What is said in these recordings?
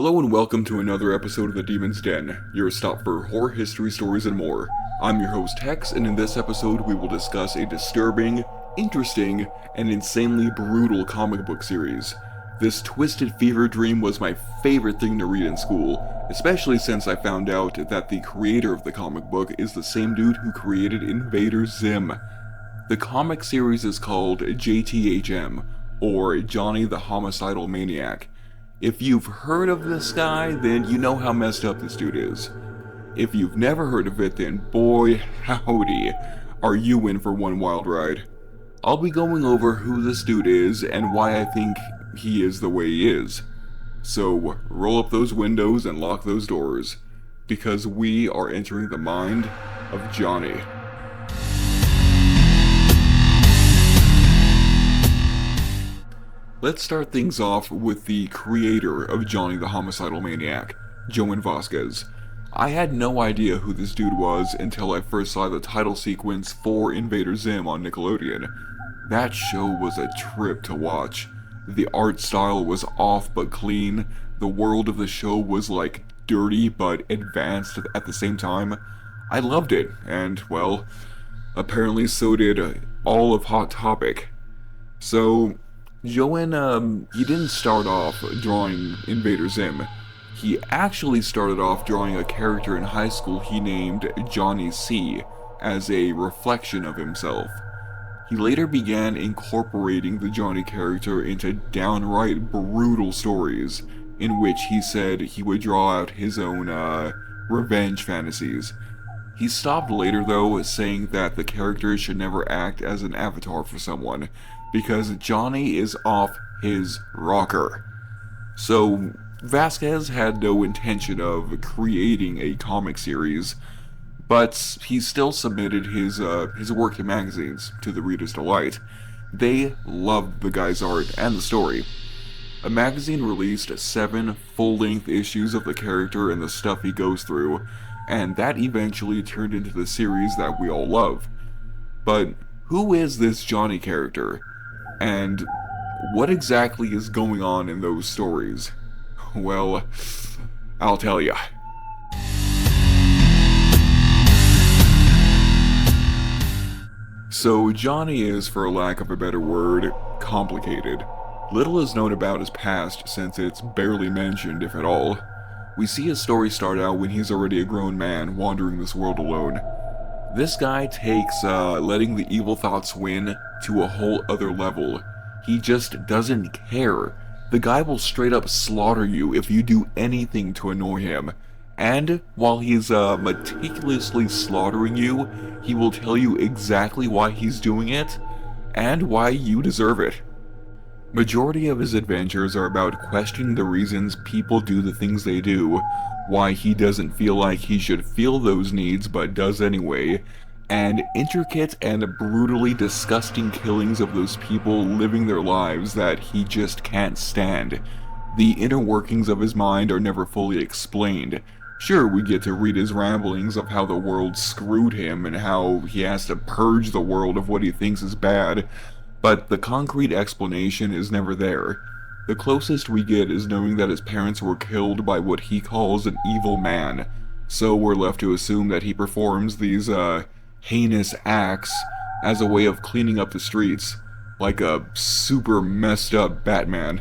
Hello and welcome to another episode of The Demon's Den, your stop for horror history stories and more. I'm your host Hex, and in this episode we will discuss a disturbing, interesting, and insanely brutal comic book series. This twisted fever dream was my favorite thing to read in school, especially since I found out that the creator of the comic book is the same dude who created Invader Zim. The comic series is called JTHM, or Johnny the Homicidal Maniac. If you've heard of this guy, then you know how messed up this dude is. If you've never heard of it, then boy howdy, are you in for one wild ride. I'll be going over who this dude is and why I think he is the way he is. So roll up those windows and lock those doors, because we are entering the mind of Johnny. Let's start things off with the creator of Johnny the Homicidal Maniac, Joan Vasquez. I had no idea who this dude was until I first saw the title sequence for Invader Zim on Nickelodeon. That show was a trip to watch. The art style was off but clean, the world of the show was like dirty but advanced at the same time. I loved it, and well, apparently so did all of Hot Topic. So, Joan, he didn't start off drawing Invader Zim. He actually started off drawing a character in high school he named Johnny C as a reflection of himself. He later began incorporating the Johnny character into downright brutal stories, in which he said he would draw out his own, revenge fantasies. He stopped later though, saying that the character should never act as an avatar for someone, because Johnny is off his rocker. So, Vasquez had no intention of creating a comic series, but he still submitted his work to magazines, to the reader's delight. They loved the guy's art and the story. A magazine released 7 full-length issues of the character and the stuff he goes through, and that eventually turned into the series that we all love. But who is this Johnny character? And what exactly is going on in those stories? Well, I'll tell ya. So Johnny is, for lack of a better word, complicated. Little is known about his past since it's barely mentioned, if at all. We see his story start out when he's already a grown man wandering this world alone. This guy takes letting the evil thoughts win to a whole other level. He just doesn't care. The guy will straight up slaughter you if you do anything to annoy him. And while he's meticulously slaughtering you, he will tell you exactly why he's doing it, and why you deserve it. Majority of his adventures are about questioning the reasons people do the things they do, why he doesn't feel like he should feel those needs but does anyway, and intricate and brutally disgusting killings of those people living their lives that he just can't stand. The inner workings of his mind are never fully explained. Sure, we get to read his ramblings of how the world screwed him and how he has to purge the world of what he thinks is bad, but the concrete explanation is never there. The closest we get is knowing that his parents were killed by what he calls an evil man, so we're left to assume that he performs these, heinous acts as a way of cleaning up the streets, like a super messed up Batman.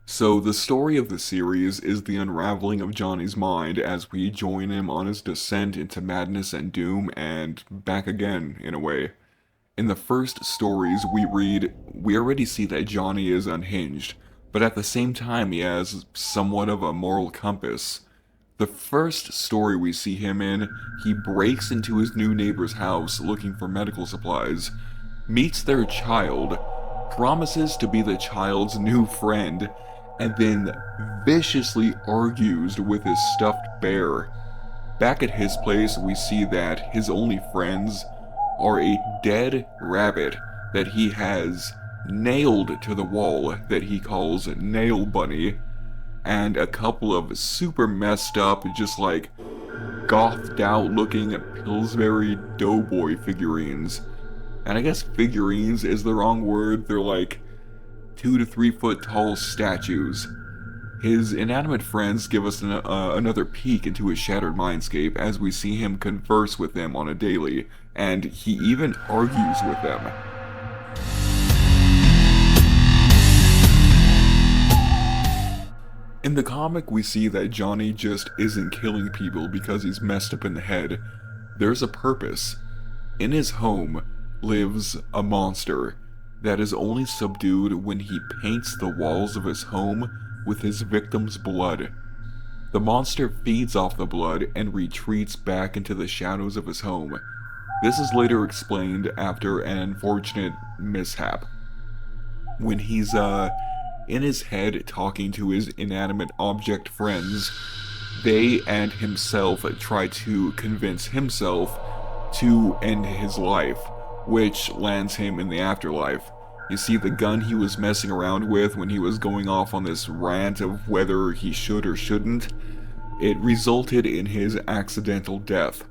So the story of the series is the unraveling of Johnny's mind as we join him on his descent into madness and doom and back again, in a way. In the first stories we read, we already see that Johnny is unhinged, but at the same time he has somewhat of a moral compass. The first story we see him in, he breaks into his new neighbor's house looking for medical supplies, meets their child, promises to be the child's new friend, and then viciously argues with his stuffed bear. Back at his place, we see that his only friends are a dead rabbit that he has nailed to the wall that he calls Nail Bunny, and a couple of super messed up, just like gothed out looking Pillsbury Doughboy figurines. And I guess figurines is the wrong word, they're like 2 to 3 foot tall statues. His inanimate friends give us another peek into his shattered mindscape as we see him converse with them on a daily, and he even argues with them. In the comic, we see that Johnny just isn't killing people because he's messed up in the head. There's a purpose. In his home lives a monster that is only subdued when he paints the walls of his home with his victim's blood. The monster feeds off the blood and retreats back into the shadows of his home. This is later explained after an unfortunate mishap. When he's in his head talking to his inanimate object friends, they and himself try to convince himself to end his life, which lands him in the afterlife. You see, the gun he was messing around with when he was going off on this rant of whether he should or shouldn't, it resulted in his accidental death.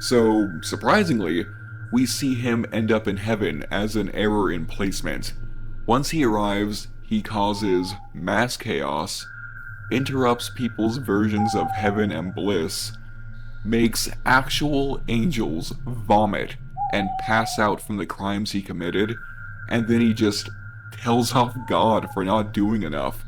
So, surprisingly, we see him end up in heaven as an error in placement. Once he arrives, he causes mass chaos, interrupts people's versions of heaven and bliss, makes actual angels vomit and pass out from the crimes he committed, and then he just tells off God for not doing enough.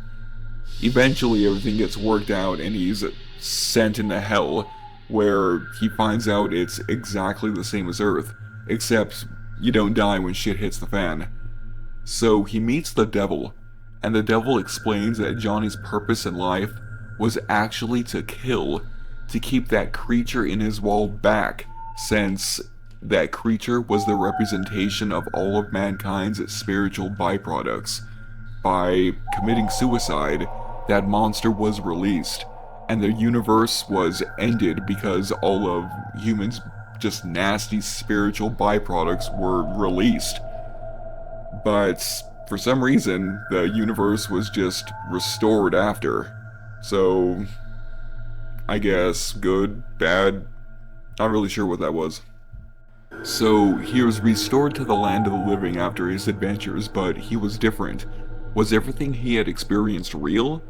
Eventually everything gets worked out and he's sent into hell, where he finds out it's exactly the same as Earth, except you don't die when shit hits the fan. So he meets the devil, and the devil explains that Johnny's purpose in life was actually to kill, to keep that creature in his wall back, since that creature was the representation of all of mankind's spiritual byproducts. By committing suicide, that monster was released, and the universe was ended because all of humans' just nasty spiritual byproducts were released. But for some reason, the universe was just restored after. So, I guess good, bad, not really sure what that was. So, he was restored to the land of the living after his adventures, but he was different. Was everything he had experienced real?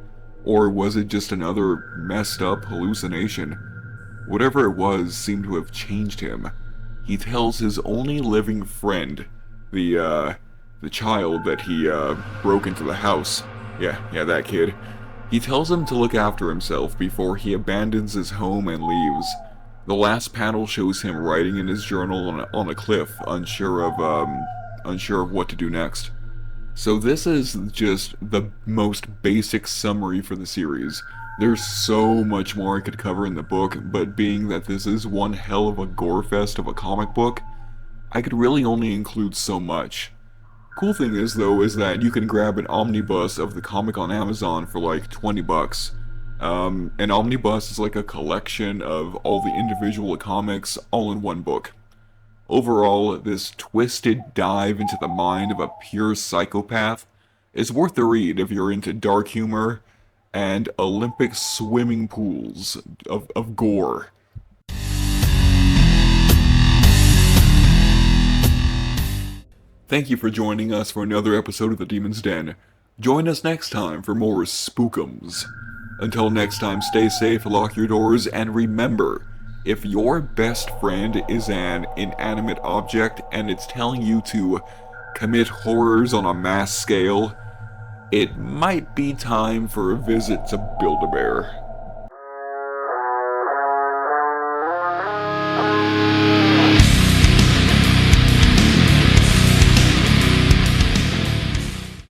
Or was it just another messed up hallucination? Whatever it was seemed to have changed him. He tells his only living friend, the child that he broke into the house. Yeah, that kid. He tells him to look after himself before he abandons his home and leaves. The last panel shows him writing in his journal on a cliff, unsure of what to do next. So this is just the most basic summary for the series. There's so much more I could cover in the book, but being that this is one hell of a gore fest of a comic book, I could really only include so much. Cool thing is though is that you can grab an omnibus of the comic on Amazon for like $20. An omnibus is like a collection of all the individual comics all in one book. Overall, this twisted dive into the mind of a pure psychopath is worth the read if you're into dark humor and Olympic swimming pools of gore. Thank you for joining us for another episode of The Demon's Den. Join us next time for more spookums. Until next time, stay safe, lock your doors, and remember, if your best friend is an inanimate object and it's telling you to commit horrors on a mass scale, it might be time for a visit to Build-A-Bear.